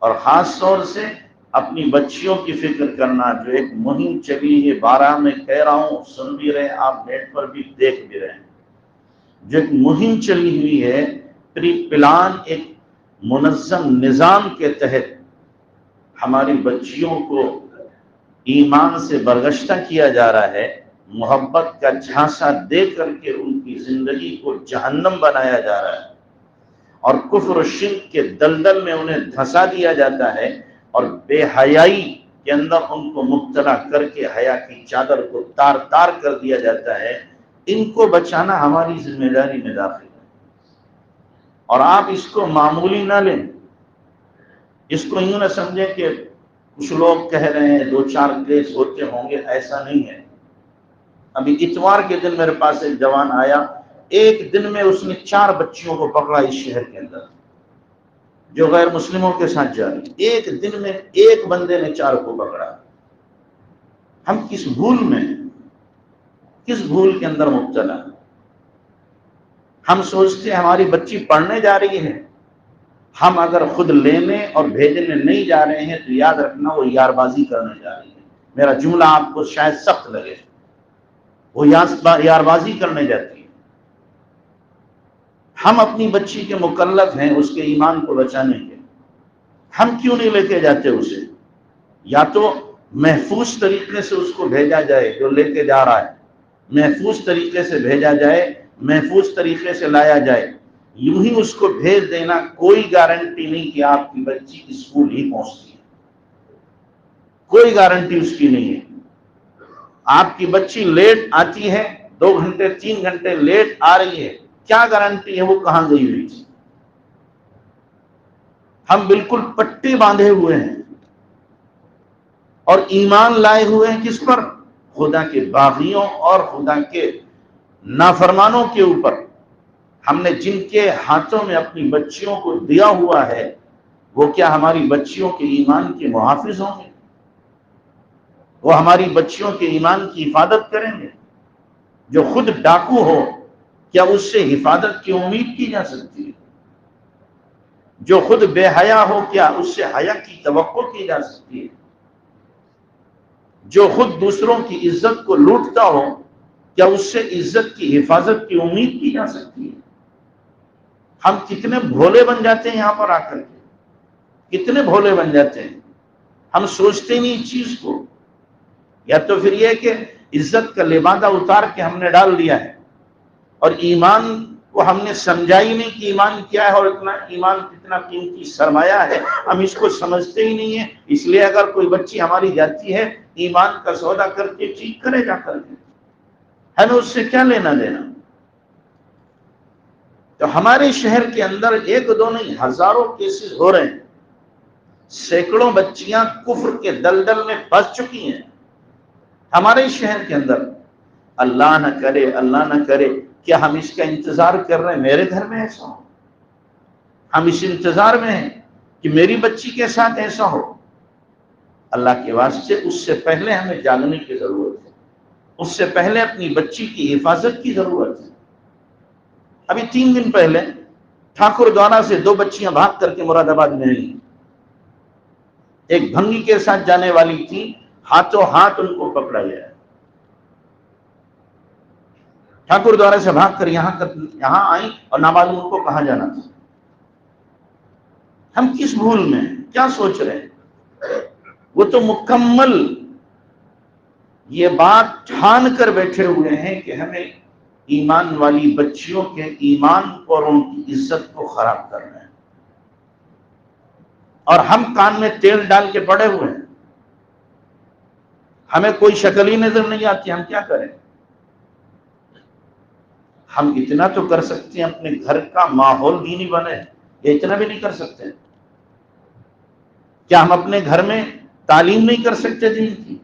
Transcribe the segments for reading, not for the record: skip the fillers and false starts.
اور خاص طور سے اپنی بچیوں کی فکر کرنا، جو ایک مہم چلی ہے، 12 میں کہہ رہا ہوں، سن بھی رہے، آپ نیٹ پر بھی دیکھ بھی رہے ہیں، جو ایک مہم چلی ہوئی ہے، پری پلان، ایک منظم نظام کے تحت ہماری بچیوں کو ایمان سے برگشتہ کیا جا رہا ہے، محبت کا جھانسا دے کر کے ان کی زندگی کو جہنم بنایا جا رہا ہے، اور کفر و شرک کے دلدل میں انہیں دھنسا دیا جاتا ہے، اور بے حیائی کے اندر ان کو مبتلا کر کے حیا کی چادر کو تار تار کر دیا جاتا ہے۔ ان کو بچانا ہماری ذمہ داری میں داخل ہے، اور آپ اس کو معمولی نہ لیں، اس کو یوں نہ سمجھیں کہ کچھ لوگ کہہ رہے ہیں 2-4 کیس ہوتے ہوں گے، ایسا نہیں ہے۔ ابھی اتوار کے دن میرے پاس ایک جوان آیا، ایک دن میں اس نے 4 بچیوں کو پکڑا اس شہر کے اندر جو غیر مسلموں کے ساتھ جا رہی، ایک دن میں ایک بندے نے 4 کو پکڑا۔ ہم کس بھول کے اندر مبتلا؟ ہم سوچتے ہیں ہماری بچی پڑھنے جا رہی ہے، ہم اگر خود لینے اور بھیجنے نہیں جا رہے ہیں تو یاد رکھنا وہ یار بازی کرنے جا رہی ہے۔ میرا جملہ آپ کو شاید سخت لگے، وہ یار بازی کرنے جاتی ہے۔ ہم اپنی بچی کے مکلف ہیں اس کے ایمان کو بچانے کے، ہم کیوں نہیں لے کے جاتے اسے؟ یا تو محفوظ طریقے سے اس کو بھیجا جائے، جو لے کے جا رہا ہے محفوظ طریقے سے بھیجا جائے، محفوظ طریقے سے لایا جائے۔ یوں ہی اس کو بھیج دینا کوئی گارنٹی نہیں کہ آپ کی بچی اسکول ہی پہنچتی ہے، کوئی گارنٹی اس کی نہیں ہے۔ آپ کی بچی لیٹ آتی ہے، 2 گھنٹے 3 گھنٹے لیٹ آ رہی ہے، کیا گارنٹی ہے وہ کہاں گئی ہوئی تھی؟ ہم بالکل پٹی باندھے ہوئے ہیں اور ایمان لائے ہوئے ہیں کس پر؟ خدا کے باغیوں اور خدا کے نافرمانوں کے اوپر۔ ہم نے جن کے ہاتھوں میں اپنی بچیوں کو دیا ہوا ہے، وہ کیا ہماری بچیوں کے ایمان کے محافظ ہوں گے؟ وہ ہماری بچیوں کے ایمان کی حفاظت کریں گے؟ جو خود ڈاکو ہو، کیا اس سے حفاظت کی امید کی جا سکتی ہے؟ جو خود بے حیا ہو، کیا اس سے حیا کی توقع کی جا سکتی ہے؟ جو خود دوسروں کی عزت کو لوٹتا ہو، کیا اس سے عزت کی حفاظت کی امید کی جا سکتی ہے؟ ہم کتنے بھولے بن جاتے ہیں یہاں پر آ کر کے، کتنے بھولے بن جاتے ہیں، ہم سوچتے نہیں اس چیز کو۔ یا تو پھر یہ کہ عزت کا لبادہ اتار کے ہم نے ڈال دیا ہے، اور ایمان کو ہم نے سمجھا ہی نہیں کہ ایمان کیا ہے، اور ایمان کتنا قیمتی سرمایہ ہے، ہم اس کو سمجھتے ہی نہیں ہیں۔ اس لیے اگر کوئی بچی ہماری جاتی ہے ایمان کا سودا کر کے، ٹھیک کرے جا کر کے، ہمیں اس سے کیا لینا دینا؟ تو ہمارے شہر کے اندر 1-2 نہیں، ہزاروں کیسز ہو رہے ہیں، سینکڑوں بچیاں کفر کے دلدل میں پھنس چکی ہیں ہمارے شہر کے اندر۔ اللہ نہ کرے، اللہ نہ کرے، کیا ہم اس کا انتظار کر رہے ہیں میرے گھر میں ایسا ہو؟ ہم اس انتظار میں ہیں کہ میری بچی کے ساتھ ایسا ہو؟ اللہ کے واسطے اس سے پہلے ہمیں جاننے کی ضرورت ہے، اس سے پہلے اپنی بچی کی حفاظت کی ضرورت ہے۔ ابھی 3 دن پہلے ٹھاکر دوارا سے 2 بچیاں بھاگ کر کے مراد آباد میں آئیں، ایک بھنگی کے ساتھ جانے والی تھی، ہاتھوں ہاتھ ان کو پکڑا گیا۔ ٹھاکر دوارا سے بھاگ کر یہاں آئیں اور نامعلوم ان کو کہاں جانا تھا۔ ہم کس بھول میں ہیں؟ کیا سوچ رہے ہیں؟ وہ تو مکمل یہ بات ٹھان کر بیٹھے ہوئے ہیں کہ ہمیں ایمان والی بچیوں کے ایمان اور ان کی عزت کو خراب کرنا ہے، اور ہم کان میں تیل ڈال کے پڑے ہوئے ہیں۔ ہمیں کوئی شکل ہی نظر نہیں آتی، ہم کیا کریں؟ ہم اتنا تو کر سکتے ہیں، اپنے گھر کا ماحول دینی بنے، یہ اتنا بھی نہیں کر سکتے؟ کیا ہم اپنے گھر میں تعلیم نہیں کر سکتے دین کی؟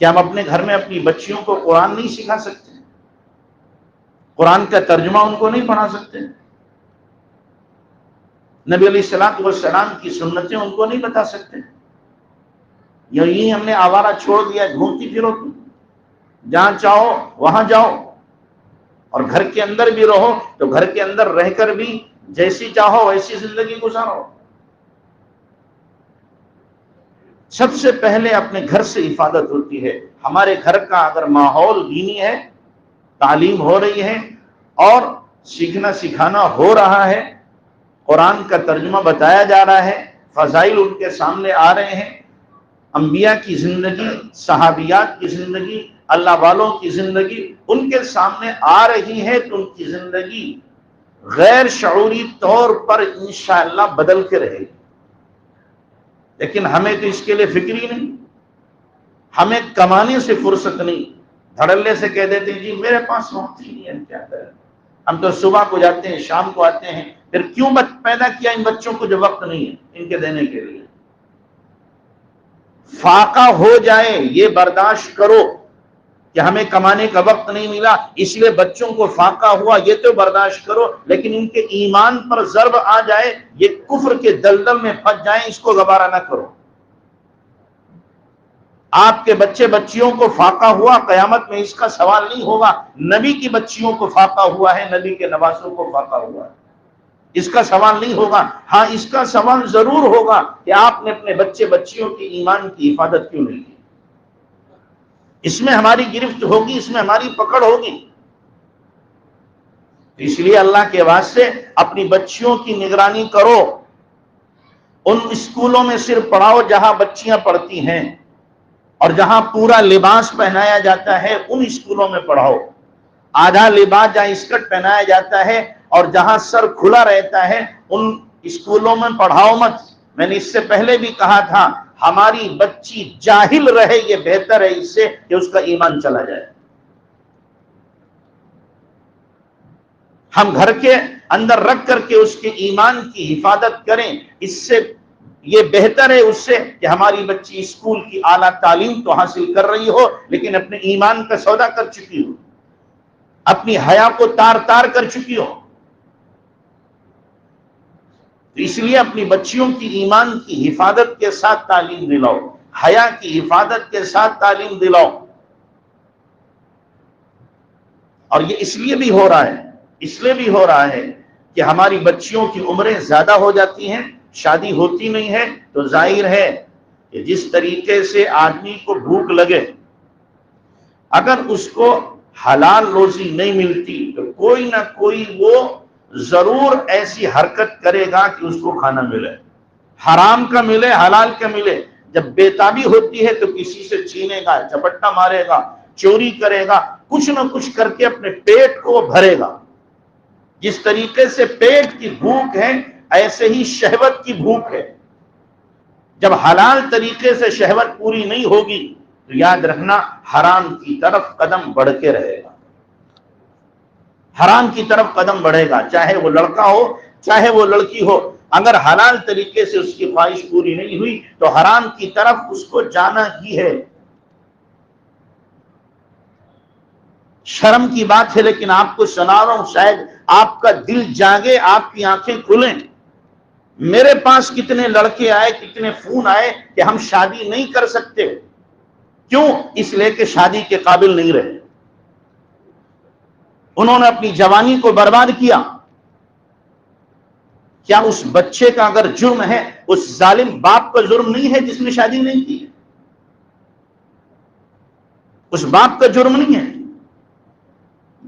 کیا ہم اپنے گھر میں اپنی بچیوں کو قرآن نہیں سکھا سکتے؟ قرآن کا ترجمہ ان کو نہیں پڑھا سکتے؟ نبی علیہ الصلوۃ والسلام کی سنتیں ان کو نہیں بتا سکتے؟ یہی ہم نے آوارہ چھوڑ دیا، گھومتی پھرو، جہاں چاہو وہاں جاؤ، اور گھر کے اندر بھی رہو تو گھر کے اندر رہ کر بھی جیسی چاہو ویسی زندگی گزارو۔ سب سے پہلے اپنے گھر سے حفاظت ہوتی ہے. ہمارے گھر کا اگر ماحول دینی ہے، تعلیم ہو رہی ہے اور سیکھنا سکھانا ہو رہا ہے، قرآن کا ترجمہ بتایا جا رہا ہے، فضائل ان کے سامنے آ رہے ہیں، انبیاء کی زندگی، صحابیات کی زندگی، اللہ والوں کی زندگی ان کے سامنے آ رہی ہے، تو ان کی زندگی غیر شعوری طور پر انشاءاللہ بدل کے رہے گی. لیکن ہمیں تو اس کے لیے فکر ہی نہیں، ہمیں کمانے سے فرصت نہیں. دھڑلے سے کہہ دیتے ہیں جی میرے پاس وقت ہی نہیں ہے، کیا کریں، ہم تو صبح کو جاتے ہیں شام کو آتے ہیں. پھر کیوں پیدا کیا ان بچوں کو جو وقت نہیں ہے ان کے دینے کے لیے؟ فاقہ ہو جائے یہ برداشت کرو کہ ہمیں کمانے کا وقت نہیں ملا، اس لیے بچوں کو فاقہ ہوا، یہ تو برداشت کرو. لیکن ان کے ایمان پر ضرب آ جائے، یہ کفر کے دلدل میں پھنس جائیں، اس کو گوارا نہ کرو. آپ کے بچے بچیوں کو فاقہ ہوا، قیامت میں اس کا سوال نہیں ہوگا. نبی کی بچیوں کو فاقہ ہوا ہے، نبی کے نواسوں کو فاقہ ہوا ہے، اس کا سوال نہیں ہوگا. ہاں اس کا سوال ضرور ہوگا کہ آپ نے اپنے بچے بچیوں کے ایمان کی حفاظت کیوں نہیں کی. اس میں ہماری گرفت ہوگی، اس میں ہماری پکڑ ہوگی. اس لیے اللہ کے واسطے اپنی بچیوں کی نگرانی کرو. ان اسکولوں میں صرف پڑھاؤ جہاں بچیاں پڑھتی ہیں، اور جہاں پورا لباس پہنایا جاتا ہے ان اسکولوں میں پڑھاؤ. آدھا لباس جہاں اسکرٹ پہنایا جاتا ہے اور جہاں سر کھلا رہتا ہے ان اسکولوں میں پڑھاؤ مت. میں نے اس سے پہلے بھی کہا تھا، ہماری بچی جاہل رہے یہ بہتر ہے اس سے کہ اس کا ایمان چلا جائے. ہم گھر کے اندر رکھ کر کے اس کے ایمان کی حفاظت کریں، اس سے یہ بہتر ہے اس سے کہ ہماری بچی اسکول کی اعلیٰ تعلیم تو حاصل کر رہی ہو لیکن اپنے ایمان کا سودا کر چکی ہو، اپنی حیا کو تار تار کر چکی ہو. تو اس لیے اپنی بچیوں کی ایمان کی حفاظت کے ساتھ تعلیم دلاؤ، حیا کی حفاظت کے ساتھ تعلیم دلاؤ. اور یہ اس لیے بھی ہو رہا ہے، اس لیے بھی ہو رہا ہے کہ ہماری بچیوں کی عمریں زیادہ ہو جاتی ہیں، شادی ہوتی نہیں ہے. تو ظاہر ہے کہ جس طریقے سے آدمی کو بھوک لگے، اگر اس کو حلال روزی نہیں ملتی تو کوئی نہ کوئی وہ ضرور ایسی حرکت کرے گا کہ اس کو کھانا ملے، حرام کا ملے حلال کا ملے. جب بےتابی ہوتی ہے تو کسی سے چھینے گا، جھپٹا مارے گا، چوری کرے گا، کچھ نہ کچھ کر کے اپنے پیٹ کو بھرے گا. جس طریقے سے پیٹ کی بھوک ہے ایسے ہی شہوت کی بھوک ہے. جب حلال طریقے سے شہوت پوری نہیں ہوگی تو یاد رکھنا حرام کی طرف قدم بڑھ کے رہے گا، حرام کی طرف قدم بڑھے گا، چاہے وہ لڑکا ہو چاہے وہ لڑکی ہو. اگر حلال طریقے سے اس کی خواہش پوری نہیں ہوئی تو حرام کی طرف اس کو جانا ہی ہے. شرم کی بات ہے لیکن آپ کو سنا رہا ہوں، شاید آپ کا دل جاگے، آپ کی آنکھیں کھلیں. میرے پاس کتنے لڑکے آئے، کتنے فون آئے کہ ہم شادی نہیں کر سکتے. کیوں؟ اس لیے کہ شادی کے قابل نہیں رہے، انہوں نے اپنی جوانی کو برباد کیا. کیا اس بچے کا اگر جرم ہے اس ظالم باپ کا جرم نہیں ہے جس نے شادی نہیں کی؟ اس باپ کا جرم نہیں ہے.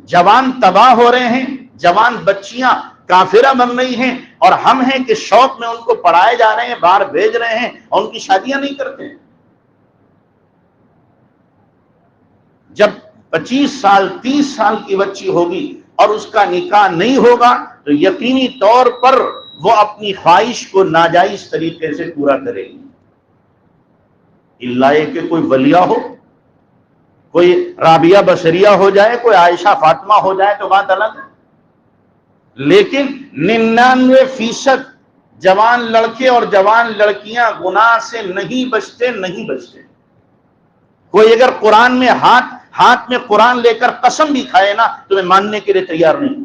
جوان تباہ ہو رہے ہیں، جوان بچیاں کافرہ بن رہی ہیں، اور ہم ہیں کہ شوق میں ان کو پڑھائے جا رہے ہیں، باہر بھیج رہے ہیں اور ان کی شادیاں نہیں کرتے ہیں. جب 25 سال 30 سال کی بچی ہوگی اور اس کا نکاح نہیں ہوگا تو یقینی طور پر وہ اپنی خواہش کو ناجائز طریقے سے پورا کرے گی. اللہ یہ کہ کوئی ولیہ ہو، کوئی رابعہ بصریہ ہو جائے، کوئی عائشہ فاطمہ ہو جائے تو بات الگ ہے. لیکن 99% جوان لڑکے اور جوان لڑکیاں گناہ سے نہیں بچتے، نہیں بچتے. کوئی اگر قرآن میں ہاتھ میں قرآن لے کر قسم بھی کھائے نا تو میں ماننے کے لیے تیار نہیں.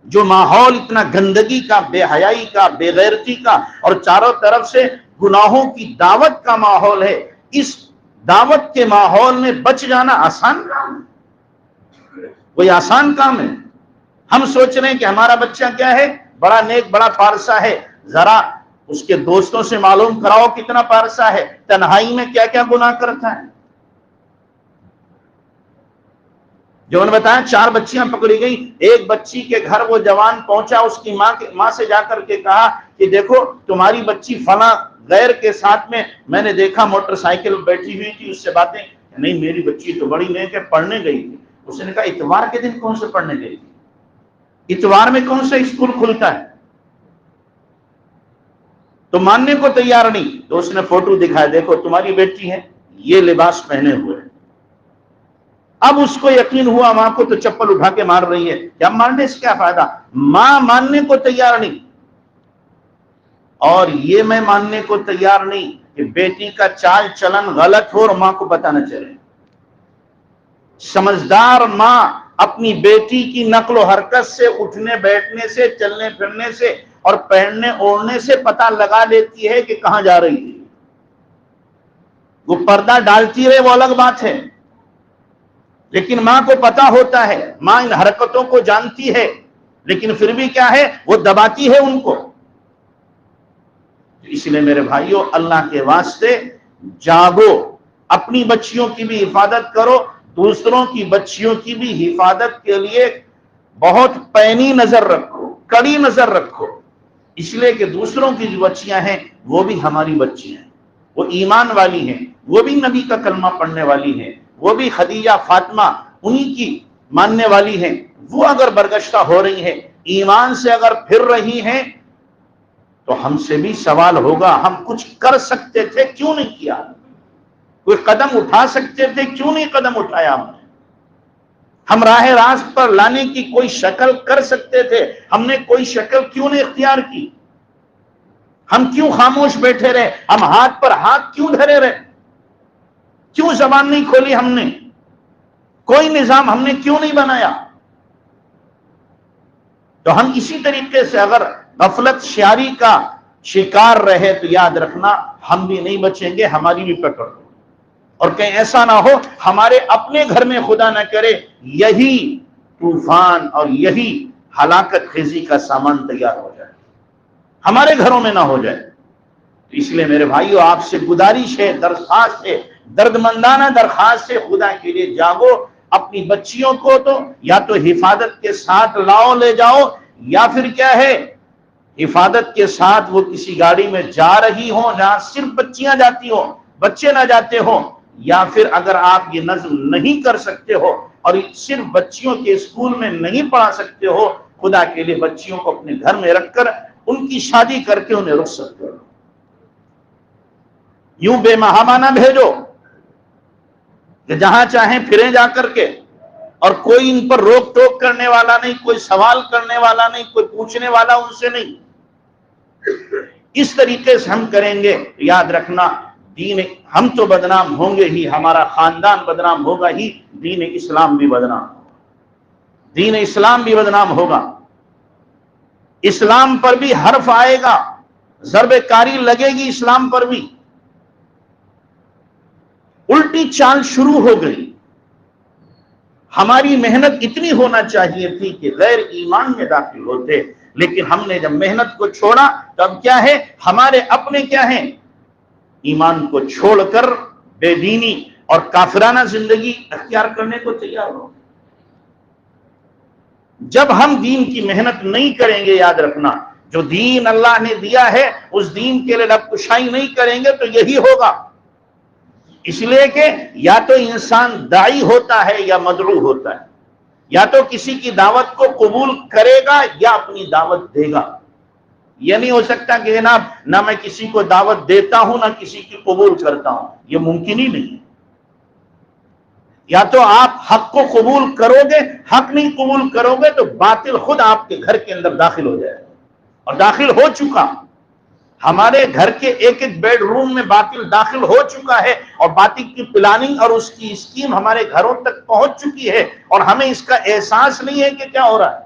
جو ماحول اتنا گندگی کا، بے حیائی کا، بے غیرتی کا اور چاروں طرف سے گناہوں کی دعوت کا ماحول ہے، اس دعوت کے ماحول میں بچ جانا آسان کام ہے، کوئی آسان کام ہے. ہم سوچ رہے ہیں کہ ہمارا بچہ کیا ہے، بڑا نیک، بڑا پارسا ہے، ذرا اس کے دوستوں سے معلوم کراؤ کتنا پارسا ہے، تنہائی میں کیا کیا گناہ کرتا ہے۔ جو انہوں نے بتایا 4 بچیاں پکڑی گئی، ایک بچی کے گھر وہ جوان پہنچا، اس کی ماں سے جا کر کے کہا کہ دیکھو تمہاری بچی فلاں غیر کے ساتھ میں نے دیکھا موٹر سائیکل بیٹھی ہوئی تھی، اس سے باتیں، نہیں میری بچی تو بڑی نیک ہے، پڑھنے گئی تھی۔ اس نے کہا اتوار کے دن کون سے پڑھنے گئی تھی؟ اتوار میں کون سا اسکول کھلتا ہے؟ تو ماننے کو تیار نہیں۔ تو اس نے فوٹو دکھایا، دیکھو تمہاری بیٹی ہے، یہ لباس پہنے ہوئے ہے۔ اب اس کو یقین ہوا ماں کو، تو چپل اٹھا کے مار رہی ہے، کیا ماننے سے کیا فائدہ؟ ماں ماننے کو تیار نہیں، اور یہ میں ماننے کو تیار نہیں کہ بیٹی کا چال چلن غلط ہو اور ماں کو پتہ نہ چلے۔ سمجھدار ماں اپنی بیٹی کی نقل و حرکت سے، اٹھنے بیٹھنے سے، چلنے پھرنے سے اور پہننے اوڑھنے سے پتہ لگا لیتی ہے کہ کہاں جا رہی ہے۔ وہ پردہ ڈالتی رہے وہ الگ بات ہے، لیکن ماں کو پتا ہوتا ہے، ماں ان حرکتوں کو جانتی ہے، لیکن پھر بھی کیا ہے، وہ دباتی ہے ان کو۔ اس لیے میرے بھائیوں، اللہ کے واسطے جاگو، اپنی بچیوں کی بھی حفاظت کرو، دوسروں کی بچیوں کی بھی حفاظت کے لیے بہت پینی نظر رکھو، کڑی نظر رکھو، اس لیے کہ دوسروں کی جو بچیاں ہیں وہ بھی ہماری بچیاں ہیں، وہ ایمان والی ہیں، وہ بھی نبی کا کلمہ پڑھنے والی ہیں، وہ بھی خدیجہ فاطمہ انہی کی ماننے والی ہیں۔ وہ اگر برگشتہ ہو رہی ہیں، ایمان سے اگر پھر رہی ہیں، تو ہم سے بھی سوال ہوگا، ہم کچھ کر سکتے تھے کیوں نہیں کیا؟ کوئی قدم اٹھا سکتے تھے کیوں نہیں قدم اٹھایا ہم نے؟ ہم راہ راست پر لانے کی کوئی شکل کر سکتے تھے، ہم نے کوئی شکل کیوں نہیں اختیار کی؟ ہم کیوں خاموش بیٹھے رہے؟ ہم ہاتھ پر ہاتھ کیوں دھرے رہے؟ کیوں زبان نہیں کھولی ہم نے؟ کوئی نظام ہم نے کیوں نہیں بنایا؟ تو ہم اسی طریقے سے اگر غفلت شیاری کا شکار رہے تو یاد رکھنا ہم بھی نہیں بچیں گے، ہماری بھی پکڑ ہو، اور کہیں ایسا نہ ہو ہمارے اپنے گھر میں خدا نہ کرے یہی طوفان اور یہی ہلاکت خیزی کا سامان تیار ہو جائے، ہمارے گھروں میں نہ ہو جائے۔ تو اس لیے میرے بھائیو، آپ سے گزارش ہے، درخواست ہے، درد مندانہ درخواست ہے، خدا کے لیے جاگو، اپنی بچیوں کو تو یا تو حفاظت کے ساتھ لاؤ لے جاؤ، یا پھر کیا ہے، حفاظت کے ساتھ وہ کسی گاڑی میں جا رہی ہوں جہاں صرف بچیاں جاتی ہوں، بچے نہ جاتے ہوں، یا پھر اگر آپ یہ نظم نہیں کر سکتے ہو اور صرف بچیوں کے اسکول میں نہیں پڑھا سکتے ہو، خدا کے لیے بچیوں کو اپنے گھر میں رکھ کر ان کی شادی کر کے انہیں رخصت کرو، یوں بے محابہ نہ بھیجو کہ جہاں چاہیں پھریں جا کر کے، اور کوئی ان پر روک ٹوک کرنے والا نہیں، کوئی سوال کرنے والا نہیں، کوئی پوچھنے والا ان سے نہیں۔ اس طریقے سے ہم کریں گے، یاد رکھنا دین، ہم تو بدنام ہوں گے ہی، ہمارا خاندان بدنام ہوگا ہی، دین اسلام بھی بدنام ہوگا، دین اسلام بھی بدنام ہوگا، اسلام پر بھی حرف آئے گا، ضرب کاری لگے گی اسلام پر بھی۔ الٹی چال شروع ہو گئی۔ ہماری محنت اتنی ہونا چاہیے تھی کہ غیر ایمان میں داخل ہوتے، لیکن ہم نے جب محنت کو چھوڑا تو اب کیا ہے، ہمارے اپنے کیا ہیں، ایمان کو چھوڑ کر بے دینی اور کافرانہ زندگی اختیار کرنے کو تیار ہو۔ جب ہم دین کی محنت نہیں کریں گے، یاد رکھنا جو دین اللہ نے دیا ہے اس دین کے لیے لب کشائی نہیں کریں گے تو یہی ہوگا۔ اس لیے کہ یا تو انسان داعی ہوتا ہے یا مدعو ہوتا ہے، یا تو کسی کی دعوت کو قبول کرے گا یا اپنی دعوت دے گا۔ یہ نہیں ہو سکتا کہ جناب نہ میں کسی کو دعوت دیتا ہوں نہ کسی کی قبول کرتا ہوں، یہ ممکن ہی نہیں ہے۔ یا تو آپ حق کو قبول کرو گے، حق نہیں قبول کرو گے تو باطل خود آپ کے گھر کے اندر داخل ہو جائے گا، اور داخل ہو چکا۔ ہمارے گھر کے ایک ایک بیڈ روم میں باطل داخل ہو چکا ہے، اور باطل کی پلاننگ اور اس کی اسکیم ہمارے گھروں تک پہنچ چکی ہے، اور ہمیں اس کا احساس نہیں ہے کہ کیا ہو رہا ہے۔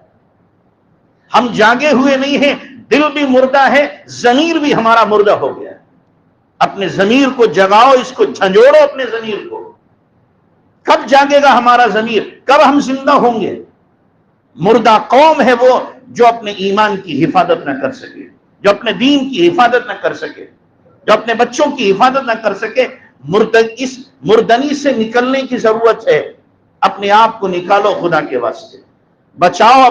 ہم جاگے ہوئے نہیں ہیں، دل بھی مردہ ہے، ضمیر بھی ہمارا مردہ ہو گیا ہے۔ اپنے ضمیر کو جگاؤ، اس کو جھنجھوڑو اپنے ضمیر کو۔ کب جاگے گا ہمارا ضمیر؟ کب ہم زندہ ہوں گے؟ مردہ قوم ہے وہ جو اپنے ایمان کی حفاظت نہ کر سکے۔ جو اپنے دین کی حفاظت نہ کر سکے، جو اپنے بچوں کی حفاظت نہ کر سکے، اس مردنی سے نکلنے کی ضرورت ہے۔ اپنے آپ کو نکالو خدا کے واسطے، بچاؤ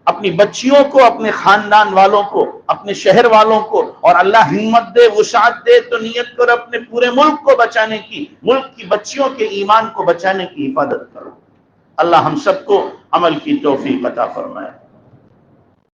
اپنی بچیوں کو، اپنے خاندان والوں کو، اپنے شہر والوں کو، اور اللہ ہمت دے، وسعت دے تو نیت کرو اپنے پورے ملک کو بچانے کی، ملک کی بچیوں کے ایمان کو بچانے کی حفاظت کرو۔ اللہ ہم سب کو عمل کی توفیق عطا فرمائے۔